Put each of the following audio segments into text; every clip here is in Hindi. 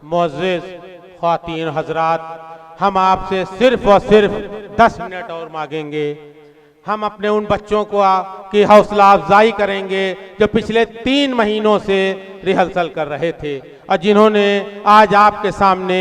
मुअज़्ज़िज़ ख़वातीन हज़रात, हम आपसे सिर्फ और सिर्फ 10 मिनट और मांगेंगे। हम अपने उन बच्चों को की हौसला अफजाई करेंगे जो पिछले 3 महीनों से रिहर्सल कर रहे थे और जिन्होंने आज आपके सामने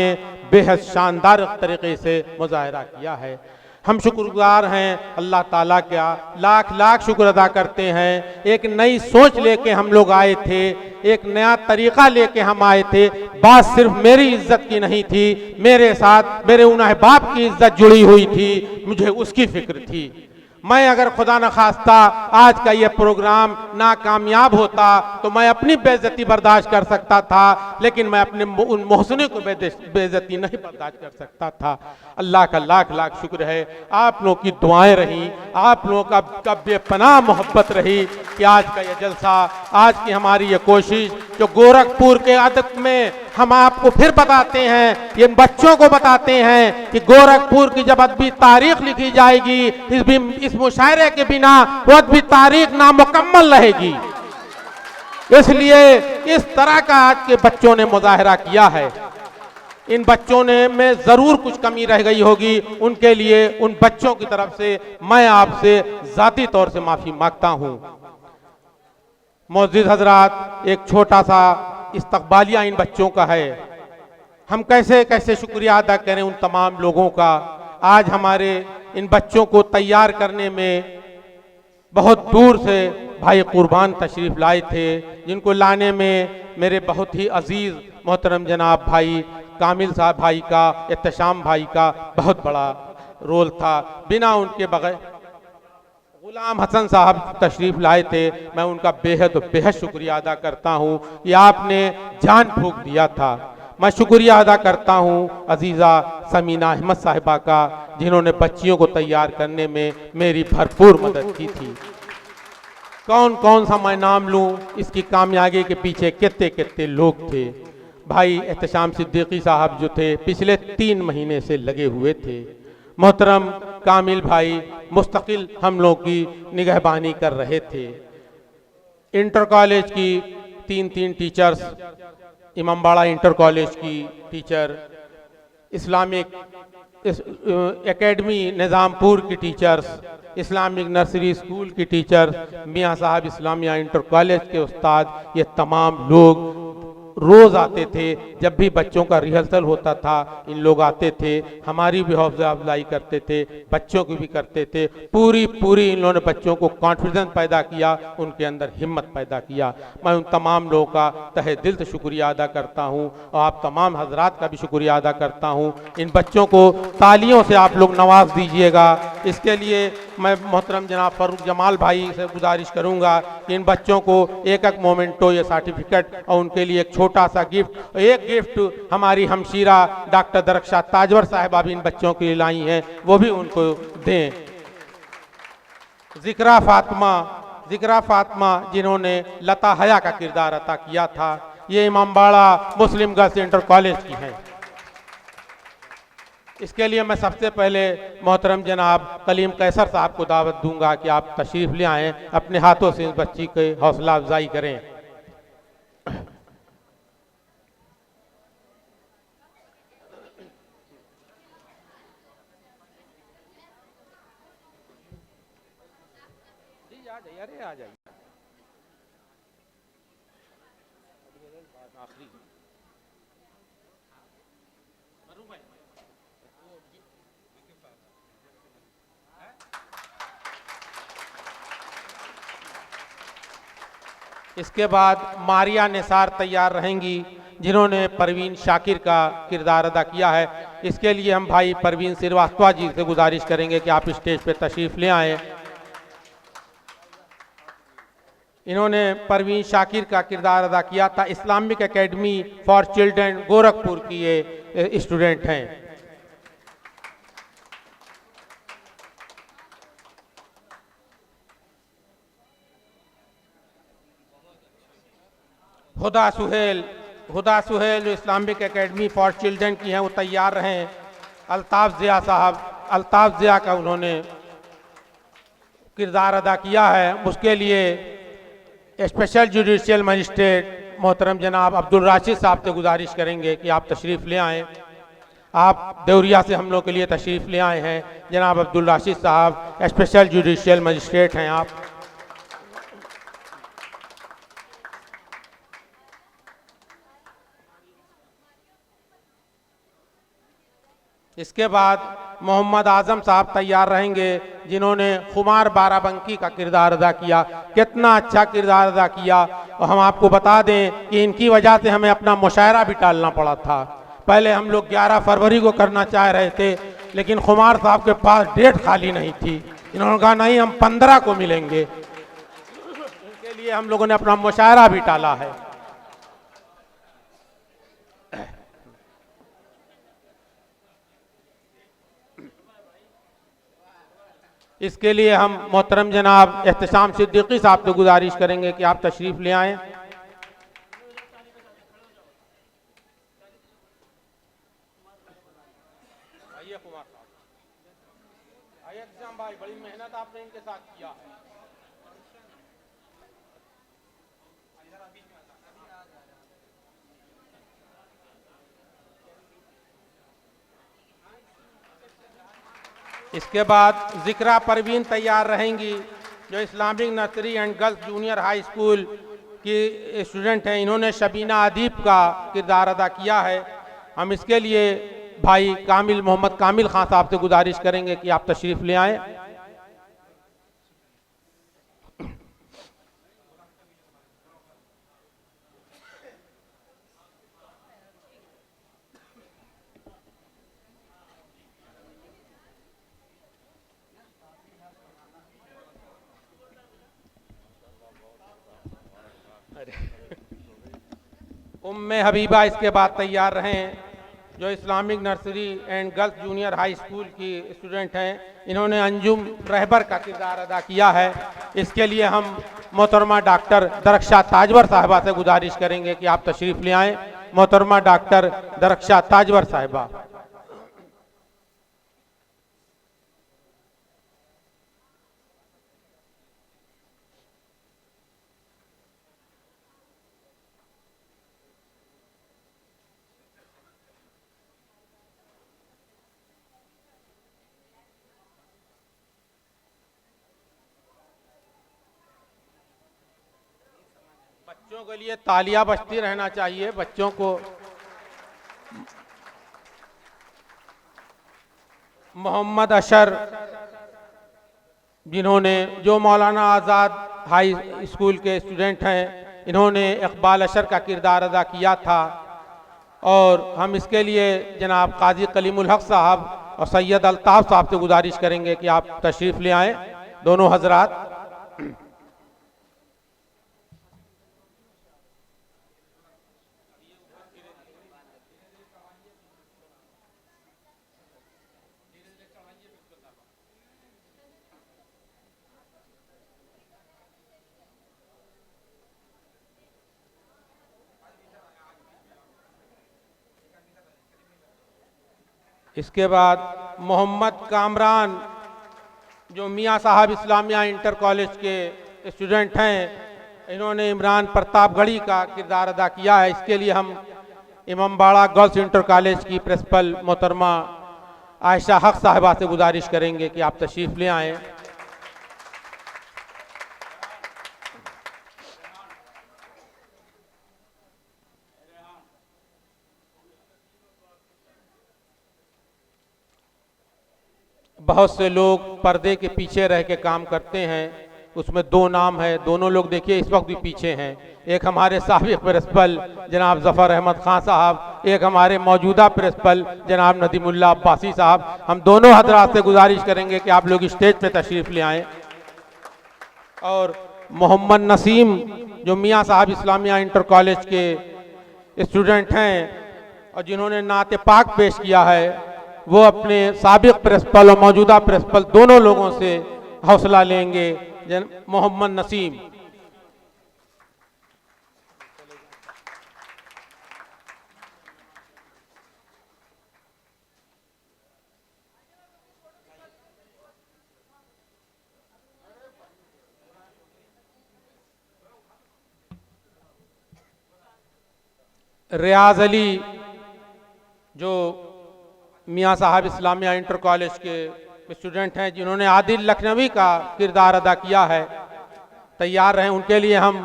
बेहद शानदार तरीके से मुजाहरा किया है। हम शुक्रगुजार हैं अल्लाह ताला का, लाख लाख शुक्र अदा करते हैं। एक नई सोच लेके हम लोग आए थे, एक नया तरीका लेके हम आए थे। बात सिर्फ मेरी इज्जत की नहीं थी, मेरे साथ मेरे उन अहबाब की इज्जत जुड़ी हुई थी, मुझे उसकी फिक्र थी। मैं अगर खुदा न खास्ता आज का ये प्रोग्राम नाकामयाब होता तो मैं अपनी बेइज्जती बर्दाश्त कर सकता था, लेकिन मैं अपने उन मोहसिन को बेइज्जती नहीं बर्दाश्त कर सकता था। अल्लाह का लाख लाख शुक्र है, आप लोगों की दुआएं रही, आप लोगों का बेपनाह मोहब्बत रही कि आज का ये जलसा, आज की हमारी ये कोशिश जो गोरखपुर के अदब में हम आपको फिर बताते हैं, ये बच्चों को बताते हैं कि गोरखपुर की जब अदबी तारीख लिखी जाएगी, इस मुशायरे के बिना वो अदबी तारीख नामुकम्मल रहेगी। इसलिए इस तरह का आज के बच्चों ने मुजाहरा किया है। इन बच्चों ने में जरूर कुछ कमी रह गई होगी, उनके लिए उन बच्चों की तरफ से मैं आपसे जाती तौर से माफी मांगता हूं। मुअज़्ज़िज़ हजरात, एक छोटा सा इस्तक़बालिया इन बच्चों का है। हम कैसे कैसे शुक्रिया अदा करें उन तमाम लोगों का। आज हमारे इन बच्चों को तैयार करने में बहुत दूर से भाई कुर्बान तशरीफ लाए थे, जिनको लाने में मेरे बहुत ही अजीज मोहतरम जनाब भाई कामिल साहब भाई का, एहतशाम भाई का बहुत बड़ा रोल था। बिना उनके बगैर गुलाम हसन साहब तशरीफ लाए थे, मैं उनका बेहद शुक्रिया अदा करता हूं कि आपने जान फूंक दिया था। मैं शुक्रिया अदा करता हूं अजीज़ा समीना अहमद साहिबा का, जिन्होंने बच्चियों को तैयार करने में मेरी भरपूर मदद की थी। कौन कौन सा मैं नाम लूं, इसकी कामयाबी के पीछे कितने कितने लोग थे। भाई एहतशाम सिद्दीकी साहब जो थे पिछले 3 महीने से लगे हुए थे। मोहतरम कामिल भाई मुस्तकिल हम लोग की निगहबानी कर रहे थे। इंटर कॉलेज की 3 टीचर्स, इमामबाड़ा इंटर कॉलेज की टीचर, इस्लामिक एकेडमी निज़ामपुर की टीचर्स, इस्लामिक नर्सरी स्कूल की टीचर्स, मियाँ साहब इस्लामिया इंटर कॉलेज के उस्ताद, ये तमाम लोग रोज़ आते थे। जब भी बच्चों का रिहर्सल होता था इन लोग आते थे, हमारी भी हौसला अफजाई करते थे, बच्चों की भी करते थे। पूरी इन्होंने बच्चों को कॉन्फिडेंस पैदा किया, उनके अंदर हिम्मत पैदा किया। मैं उन तमाम लोगों का तहे दिल से शुक्रिया अदा करता हूँ और आप तमाम हजरात का भी शुक्रिया अदा करता हूँ। इन बच्चों को तालियों से आप लोग नवाज दीजिएगा। इसके लिए मैं मोहतरम जनाब फ़ारूक जमाल भाई से गुजारिश करूँगा कि इन बच्चों को एक मोमेंटो या सर्टिफिकेट और उनके लिए एक छोटा सा गिफ्ट, एक गिफ्ट हमारी हमशीरा डॉक्टर दरख्शाह ताजवर साहिबा भी इन बच्चों के लिए लाई हैं, वो भी उनको दें। जिक्रा फातिमा जिन्होंने लता हया का किरदार अदा किया था, ये इमामबाड़ा मुस्लिम गर्ल्स इंटर कॉलेज की हैं। इसके लिए मैं सबसे पहले मोहतरम जनाब कलीम कैसर साहब को दावत दूंगा कि आप तशरीफ ले आएँ, अपने हाथों से इस बच्ची की हौसला अफजाई करें। अरे आ जाइए। इसके बाद मारिया निसार तैयार रहेंगी, जिन्होंने परवीन शाकिर का किरदार अदा किया है। इसके लिए हम भाई परवीन श्रीवास्तव जी से गुजारिश करेंगे कि आप स्टेज पे तशरीफ ले आएँ। इन्होंने परवीन शाकिर का किरदार अदा किया था। Islamic academy for children Gorakhpur की ये स्टूडेंट हैं। हुदा सुहेल जो इस्लामिक एकेडमी फॉर चिल्ड्रन की हैं, वो तैयार रहें। अल्ताफ ज़िया का उन्होंने किरदार अदा किया है। उसके लिए स्पेशल जुडिशियल मजिस्ट्रेट मोहतरम जनाब अब्दुल राशिद साहब से गुजारिश करेंगे कि आप तशरीफ़ ले आएँ। आप देवरिया से हम लोग के लिए तशरीफ़ ले आए हैं। जनाब अब्दुल राशिद साहब स्पेशल जुडिशियल मजिस्ट्रेट हैं आप। इसके बाद मोहम्मद आजम साहब तैयार रहेंगे, जिन्होंने खुमार बाराबंकी का किरदार अदा किया। कितना अच्छा किरदार अदा किया। और हम आपको बता दें कि इनकी वजह से हमें अपना मुशायरा भी टालना पड़ा था। पहले हम लोग 11 फरवरी को करना चाह रहे थे, लेकिन खुमार साहब के पास डेट खाली नहीं थी। इन्होंने कहा नहीं, हम 15 को मिलेंगे। इनके लिए हम लोगों ने अपना मुशायरा भी टाला है। इसके लिए हम मोहतरम जनाब एहतशाम सिद्दीकी साहब से गुजारिश करेंगे कि आप तशरीफ़ ले आएँ। भाई, बड़ी मेहनत आपने इनके साथ किया है। इसके बाद जिक्रा परवीन तैयार रहेंगी, जो Islamic nursery and girls junior high school की स्टूडेंट हैं। इन्होंने शबीना अदीब का किरदार अदा किया है। हम इसके लिए भाई कामिल मोहम्मद कामिल खान साहब से गुजारिश करेंगे कि आप तशरीफ़ ले आएँ। उम्मे हबीबा इसके बाद तैयार रहें, जो Islamic nursery and girls junior high school की स्टूडेंट हैं। इन्होंने अंजुम रहबर का किरदार अदा किया है। इसके लिए हम मोहतरमा डॉक्टर दरख्शाह ताजवर साहिबा से गुजारिश करेंगे कि आप तशरीफ़ ले आएँ। मोहतरमा डॉक्टर दरख्शाह ताजवर साहिबा। बच्चों के लिए तालियां बजती रहना चाहिए। बच्चों को मोहम्मद अशर, जिन्होंने जो मौलाना आज़ाद हाई स्कूल के स्टूडेंट हैं, इन्होंने इकबाल अशर का किरदार अदा किया था। और हम इसके लिए जनाब काजी कलीमुल हक साहब और सैयद अल्ताफ़ साहब से गुजारिश करेंगे कि आप तशरीफ़ ले आएँ, दोनों हजरात। इसके बाद मोहम्मद कामरान, जो मियाँ साहब इस्लामिया इंटर कॉलेज के स्टूडेंट हैं, इन्होंने इमरान प्रतापगढ़ी का किरदार अदा किया है। इसके लिए हम इमामबाड़ा गर्ल्स इंटर कॉलेज की प्रिंसिपल मोहतरमा आयशा हक साहिबा से गुजारिश करेंगे कि आप तशरीफ़ ले आएँ। बहुत से लोग पर्दे के पीछे रह के काम करते हैं, उसमें दो नाम है। दोनों लोग देखिए इस वक्त भी पीछे हैं। एक हमारे साबिक प्रिंसिपल जनाब जफ़र अहमद खान साहब, एक हमारे मौजूदा प्रिंसिपल जनाब नदीमुल्लाह अब्बासी साहब। हम दोनों हजरात से गुजारिश करेंगे कि आप लोग स्टेज पे तशरीफ़ ले आएँ। और मोहम्मद नसीम, जो मियाँ साहब इस्लामिया इंटर कॉलेज के स्टूडेंट हैं और जिन्होंने नाते पाक पेश किया है, वो अपने साबिक प्रिंसिपल और मौजूदा प्रिंसिपल दोनों लोगों से हौसला लेंगे। मोहम्मद नसीम। रियाज अली जो मियाँ साहब इस्लामिया इंटर कॉलेज के स्टूडेंट हैं, जिन्होंने आदिल लखनवी का किरदार अदा किया है, तैयार रहें। उनके लिए हम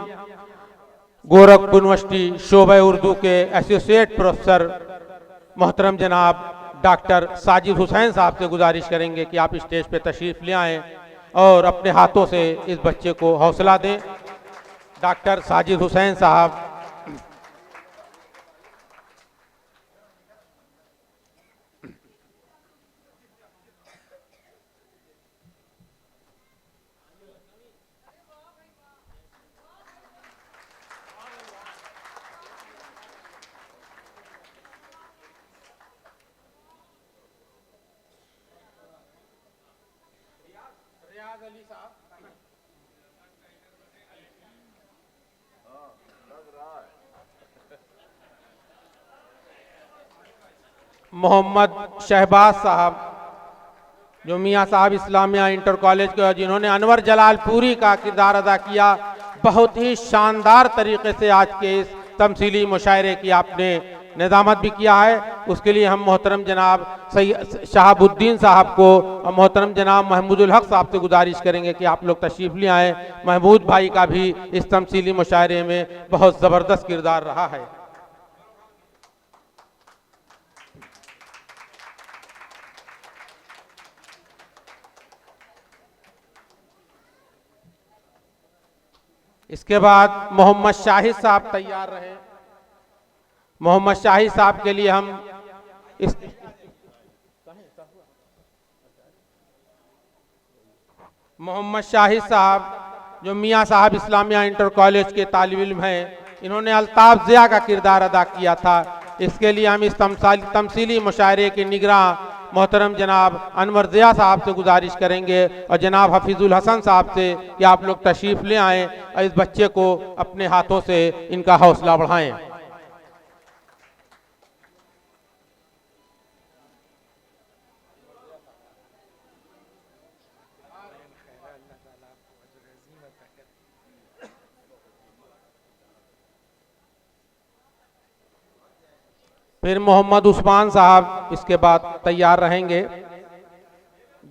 गोरखपुर यूनिवर्सिटी शोबे उर्दू के एसोसिएट प्रोफेसर मोहतरम जनाब डॉक्टर साजिद हुसैन साहब से गुजारिश करेंगे कि आप स्टेज पे तशरीफ ले आएँ और अपने हाथों से इस बच्चे को हौसला दें। डॉक्टर साजिद हुसैन साहब। मोहम्मद शहबाज साहब जो मियाँ साहब इस्लामिया इंटर कॉलेज के, जिन्होंने अनवर जलालपुरी का किरदार अदा किया। बहुत ही शानदार तरीके से आज के इस तमसीली मुशायरे की आपने निज़ामत भी किया है। उसके लिए हम मोहतरम जनाब शहाबुद्दीन साहब को और मोहतरम जनाब महमूदुल हक साहब से गुजारिश करेंगे कि आप लोग तशरीफ़ ले आएँ। महमूद भाई का भी इस तमसीली मुशायरे में बहुत ज़बरदस्त किरदार रहा है। इसके बाद मोहम्मद शाहिद साहब तैयार रहे। मोहम्मद शाहिद साहब के लिए हम इस मोहम्मद शाहिद साहब जो मियाँ साहब इस्लामिया इंटर कॉलेज के तालिब इल्म हैं, इन्होंने अल्ताफ ज़िया का किरदार अदा किया था। इसके लिए हम इस तमसीली मुशायरे के निगरां मोहतरम जनाब अनवर ज़िया साहब से गुजारिश करेंगे और जनाब हफीजुल हसन साहब से कि आप लोग तशरीफ़ ले आएँ और इस बच्चे को अपने हाथों से इनका हौसला बढ़ाएं। फिर मोहम्मद उस्मान साहब इसके बाद तैयार रहेंगे,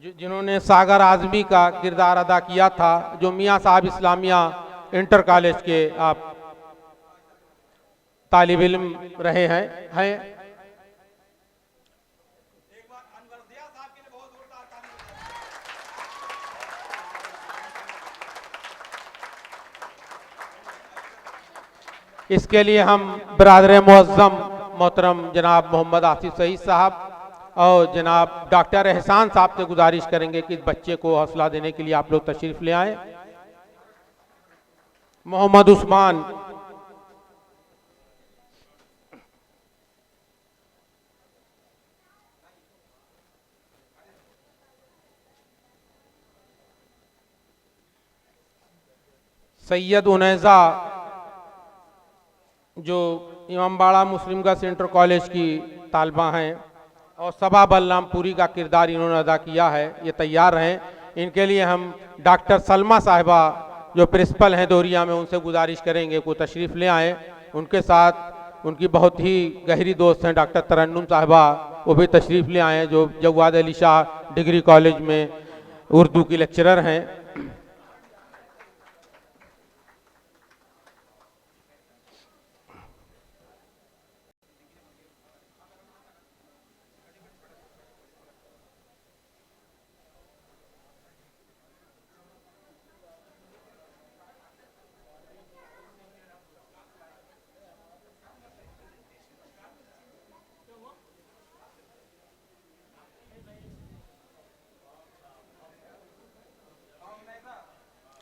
जिन्होंने सागर आजमी का किरदार अदा किया था, जो मियाँ साहब इस्लामिया इंटर कॉलेज के आप तालिब इल्म रहे हैं। इसके लिए हम बरादर मुअज़्ज़म मोहतरम जनाब मोहम्मद आसिफ सईद साहब और जनाब डॉक्टर एहसान साहब से गुजारिश करेंगे कि इस बच्चे को हौसला देने के लिए आप लोग तशरीफ ले आएं। मोहम्मद उस्मान। सैयद उनैजा जो इमामबाड़ा मुस्लिम गर्ल्स इंटर कॉलेज की तालबा हैं और सबा बलरामपुरी का किरदार इन्होंने अदा किया है, ये तैयार हैं। इनके लिए हम डॉक्टर सलमा साहिबा जो प्रिंसिपल हैं दोरिया में, उनसे गुजारिश करेंगे को तशरीफ़ ले आएँ। उनके साथ उनकी बहुत ही गहरी दोस्त हैं डॉक्टर तरन्नुम साहिबा, वो भी तशरीफ़ ले आएँ, जो जवाद अली शाह डिग्री कॉलेज में उर्दू की लेक्चरर हैं।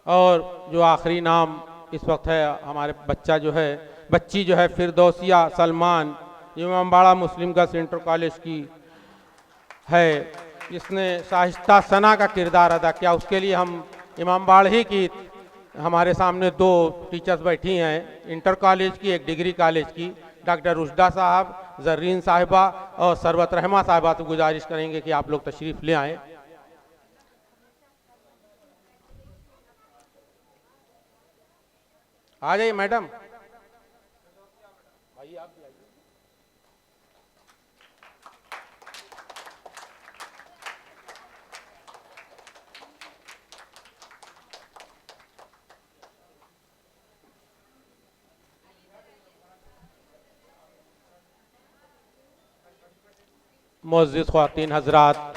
और जो आखिरी नाम इस वक्त है हमारे बच्ची जो है फिरदौसिया सलमान, जो इमामबाड़ा मुस्लिम गर्ल्स इंटर कॉलेज की है, जिसने शाइस्ता सना का किरदार अदा किया। उसके लिए हम इमामबाड़ा ही की हमारे सामने दो टीचर्स बैठी हैं, इंटर कॉलेज की, एक डिग्री कॉलेज की, डॉक्टर रुशदा साहब, जर्रीन साहिबा और सरवत रहमा साहिबा से गुजारिश करेंगे कि आप लोग तशरीफ़ ले आएँ। आ जाइए मैडम। मुअज़्ज़िज़ ख़वातीन हज़रात,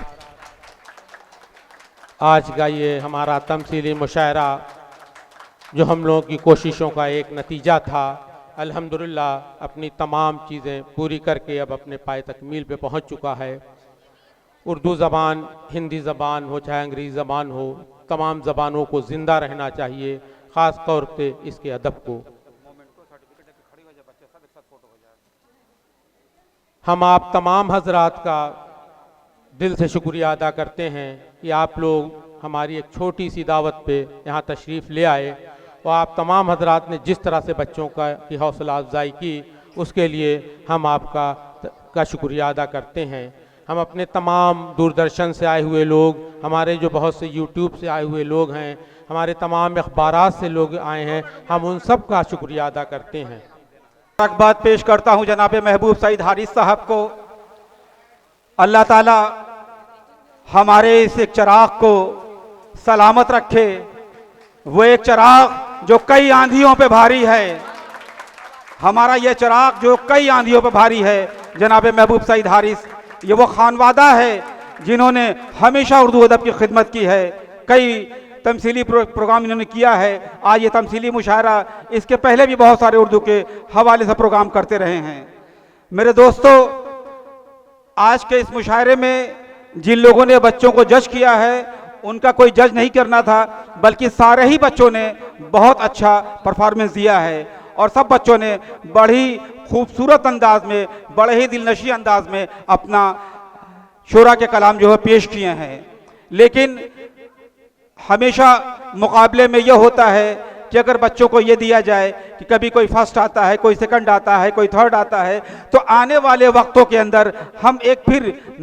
आज का ये हमारा तमसीली मुशायरा जो हम लोगों की कोशिशों का एक नतीजा था, अल्हम्दुलिल्लाह अपनी तमाम चीज़ें पूरी करके अब अपने पाए तकमील पे पहुंच चुका है। उर्दू ज़बान, हिंदी ज़बान हो चाहे अंग्रेज़ी ज़बान हो, तमाम ज़बानों को ज़िंदा रहना चाहिए, ख़ास तौर पे इसके अदब को। हम आप तमाम हजरात का दिल से शुक्रिया अदा करते हैं कि आप लोग हमारी एक छोटी सी दावत पे यहाँ तशरीफ़ ले आए और आप तमाम हजरात ने जिस तरह से बच्चों की हौसला अफजाई की, उसके लिए हम आपका शुक्रिया अदा करते हैं। हम अपने तमाम दूरदर्शन से आए हुए लोग, हमारे जो बहुत से यूट्यूब से आए हुए लोग हैं, हमारे तमाम अखबारात से लोग आए हैं, हम उन सब का शुक्रिया अदा करते हैं। मुबारकबाद पेश करता हूं जनाब महबूब सईद हारिस साहब को। अल्लाह ताला हमारे इस एक चिराग को सलामत रखे। वो एक चिराग जो कई आंधियों पे भारी है, हमारा ये चिराग जो कई आंधियों पे भारी है, जनाब महबूब सईद हारिस, ये वो खानवादा है जिन्होंने हमेशा उर्दू अदब की खिदमत की है। कई तमसीली प्रोग्राम इन्होंने किया है। आज ये तमसीली मुशायरा, इसके पहले भी बहुत सारे उर्दू के हवाले से प्रोग्राम करते रहे हैं। मेरे दोस्तों, आज के इस मुशायरे में जिन लोगों ने बच्चों को जज किया है, उनका कोई जज नहीं करना था, बल्कि सारे ही बच्चों ने बहुत अच्छा परफॉर्मेंस दिया है और सब बच्चों ने बड़ी खूबसूरत अंदाज में, बड़े ही दिलनशी अंदाज में अपना शोरा के कलाम जो है पेश किए हैं। लेकिन हमेशा मुकाबले में यह होता है कि अगर बच्चों को यह दिया जाए कि कभी कोई फर्स्ट आता है, कोई सेकंड आता है, कोई थर्ड आता है, तो आने वाले वक्तों के अंदर हम एक फिर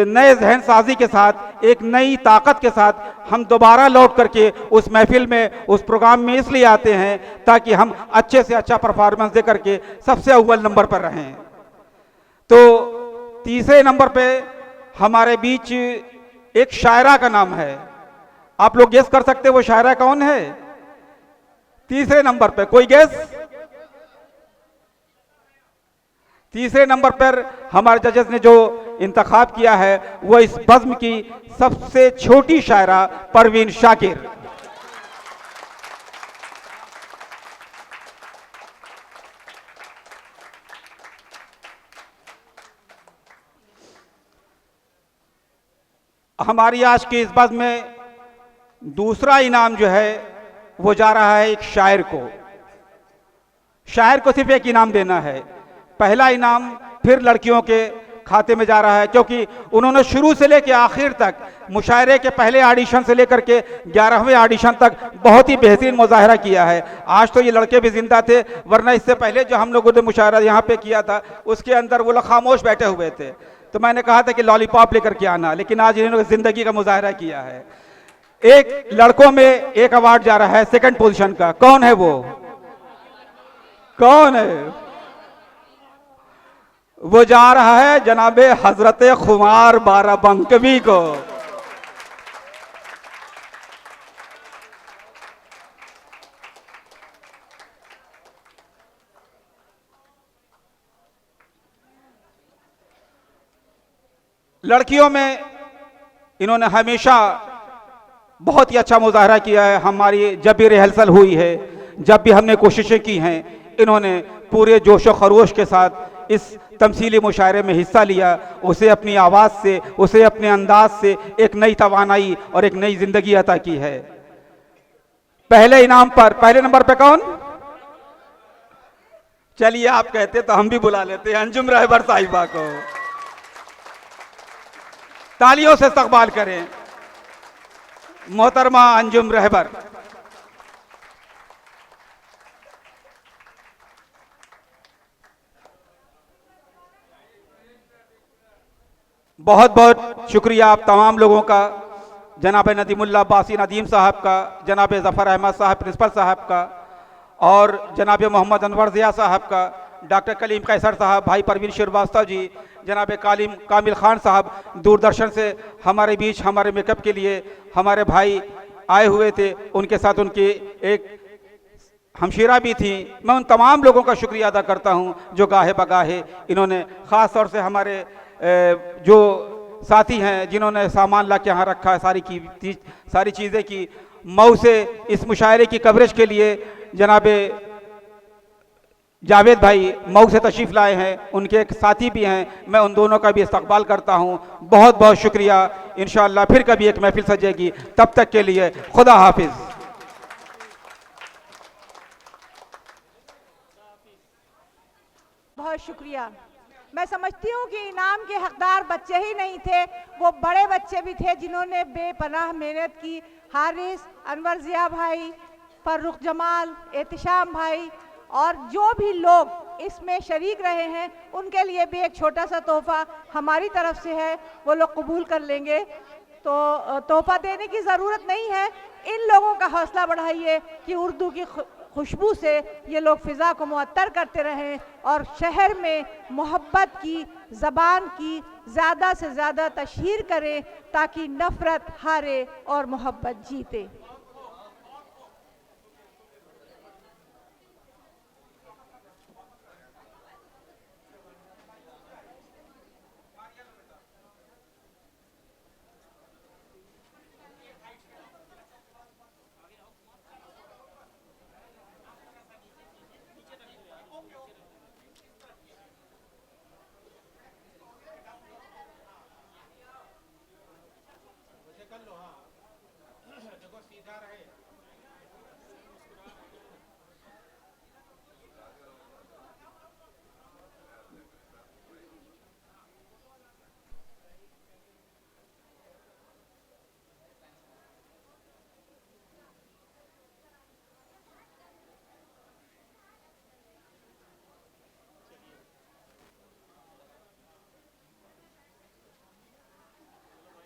नए जहन साजी के साथ, एक नई ताकत के साथ हम दोबारा लौट करके उस महफिल में, उस प्रोग्राम में इसलिए आते हैं ताकि हम अच्छे से अच्छा परफॉर्मेंस दे करके सबसे अव्वल नंबर पर रहें। तो तीसरे नंबर पे हमारे बीच एक शायरा का नाम है। आप लोग गेस कर सकते हैं वो शायरा कौन है? तीसरे नंबर पे कोई गेस? तीसरे नंबर पर हमारे जजेस ने जो इंतखाब किया है वो इस बज़्म की सबसे छोटी शायरा परवीन शाकिर। हमारी आज की इस बज़्म में दूसरा इनाम जो है वो जा रहा है एक शायर को। शायर को सिर्फ एक इनाम देना है। पहला इनाम फिर लड़कियों के खाते में जा रहा है, क्योंकि उन्होंने शुरू से लेकर आखिर तक, मुशायरे के पहले ऑडिशन से लेकर के 11वें ऑडिशन तक बहुत ही बेहतरीन मुजाहरा किया है। आज तो ये लड़के भी जिंदा थे, वरना इससे पहले जो हम लोगों ने मुशायरा यहाँ पे किया था उसके अंदर वो लोग खामोश बैठे हुए थे। तो मैंने कहा था कि लॉलीपॉप लेकर के आना, लेकिन आज इन्होंने जिंदगी का मुजाहरा किया है। एक लड़कों में एक अवार्ड जा रहा है सेकंड पोजीशन का। कौन है वो? कौन है वो? जा रहा है जनाबे हजरत खुमार बाराबंकवी को। लड़कियों में इन्होंने हमेशा बहुत ही अच्छा मुजाहरा किया है। हमारी जब भी रिहर्सल हुई है, जब भी हमने कोशिशें की हैं, इन्होंने पूरे जोश व खरोश के साथ इस तमसीली मुशायरे में हिस्सा लिया। उसे अपनी आवाज़ से, उसे अपने अंदाज से एक नई तवानाई और एक नई जिंदगी अता की है। पहले इनाम पर, पहले नंबर पे कौन? चलिए आप कहते तो हम भी बुला लेते हैं अंजुम रहबर साहिबा को। तालियों से इस्तकबाल करें मोहतरमा अंजुम रहबर। बहुत बहुत शुक्रिया आप तमाम लोगों का, जनाब नदीमुल्लाह बासी नदीम साहब का, जनाब ज़फ़र अहमद साहब प्रिंसिपल साहब का, और जनाब मोहम्मद अनवर ज़िया साहब का, डॉक्टर कलीम कैसर साहब, भाई परवीन श्रीवास्तव जी, जनाब कामिल खान साहब दूरदर्शन से हमारे बीच हमारे मेकअप के लिए हमारे भाई आए हुए थे, उनके साथ उनकी एक हमशीरा भी थी। मैं उन तमाम लोगों का शुक्रिया अदा करता हूं जो गाहे बगाहे इन्होंने, ख़ास तौर से हमारे जो साथी हैं जिन्होंने सामान ला के यहाँ रखा है, सारी चीज़ें की। मऊ से इस मुशायरे की कवरेज के लिए जनाब जावेद भाई मऊ से तशरीफ़ लाए हैं, उनके एक साथी भी हैं, मैं उन दोनों का भी इस्तकबाल करता हूं। बहुत बहुत शुक्रिया। इंशाअल्लाह फिर कभी एक महफिल सजेगी, तब तक के लिए खुदा हाफिज़। बहुत शुक्रिया। मैं समझती हूँ कि इनाम के हकदार बच्चे ही नहीं थे, वो बड़े बच्चे भी थे जिन्होंने बेपनाह मेहनत की। हारिस, अनवर ज़िया भाई, फर्रुख जमाल, एहतिशाम भाई और जो भी लोग इसमें शरीक रहे हैं, उनके लिए भी एक छोटा सा तोहफा हमारी तरफ से है, वो लोग कबूल कर लेंगे। तो तोहफा देने की ज़रूरत नहीं है, इन लोगों का हौसला बढ़ाइए कि उर्दू की खुशबू से ये लोग फ़िज़ा को मुअत्तर करते रहें और शहर में मोहब्बत की ज़बान की ज़्यादा से ज़्यादा तशहीर करें ताकि नफ़रत हारे और मोहब्बत जीते।